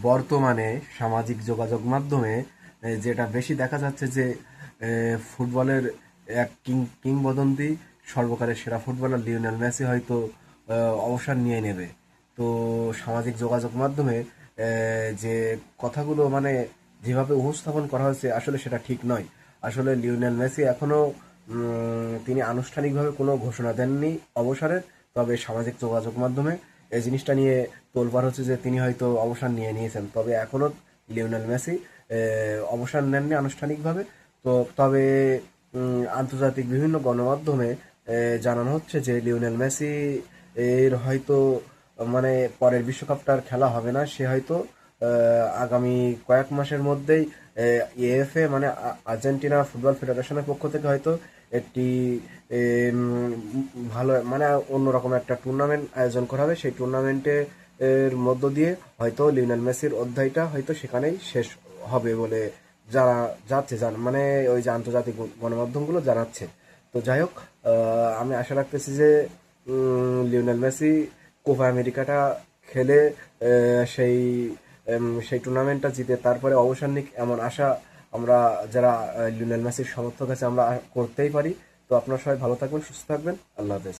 বর্তমানে সামাজিক যোগাযোগ মাধ্যমে যেটা বেশি দেখা যাচ্ছে যে ফুটবলের এক কিংবদন্তি সর্বকালের সেরা ফুটবলার লিওনেল মেসি হয়তো অবসর নিয়ে নেবে। তো সামাজিক যোগাযোগ মাধ্যমে যে কথাগুলো মানে যেভাবে উপস্থাপন করা হয়েছে আসলে সেটা ঠিক নয়। আসলে লিওনেল মেসি এখনো তিনি আনুষ্ঠানিকভাবে কোনো ঘোষণা দেননি অবসরের। তবে সামাজিক যোগাযোগ মাধ্যমে এই জিনিসটা নিয়ে তোলপাড় হচ্ছে যে তিনি হয়তো অবসর নিয়ে নিয়েছেন, তবে এখনো লিওনেল মেসি অবসর নেননি আনুষ্ঠানিকভাবে। তো তবে আন্তর্জাতিক বিভিন্ন গণমাধ্যমে জানানো হচ্ছে যে লিওনেল মেসি এর হয়তো মানে পরের বিশ্বকাপটা আর খেলা হবে না। সে হয়তো আগামী কয়েক মাসের মধ্যেই এএফএ মানে আর্জেন্টিনা ফুটবল ফেডারেশনের পক্ষ থেকে হয়তো একটি এম, ভালো মানে অন্যরকম একটা টুর্নামেন্ট আয়োজন করা হবে। সেই টুর্নামেন্টে এর মধ্য দিয়ে হয়তো লিওনেল মেসির অধ্যায়টা হয়তো সেখানেই শেষ হবে বলে যারা যাচ্ছে মানে ওই যে আন্তর্জাতিক গণমাধ্যমগুলো জানাচ্ছে। তো যাই হোক, আমি আশা রাখতেছি যে লিওনেল মেসি কোপা আমেরিকাটা খেলে সেই টুর্নামেন্টটা জিতে তারপরে অবসর নিক, এমন আশা আমরা যারা লিওনেল মেসির সমর্থক আছে আমরা করতেই পারি। তো আপনারা সবাই ভালো থাকবেন, সুস্থ থাকবেন। আল্লাহ হাফেজ।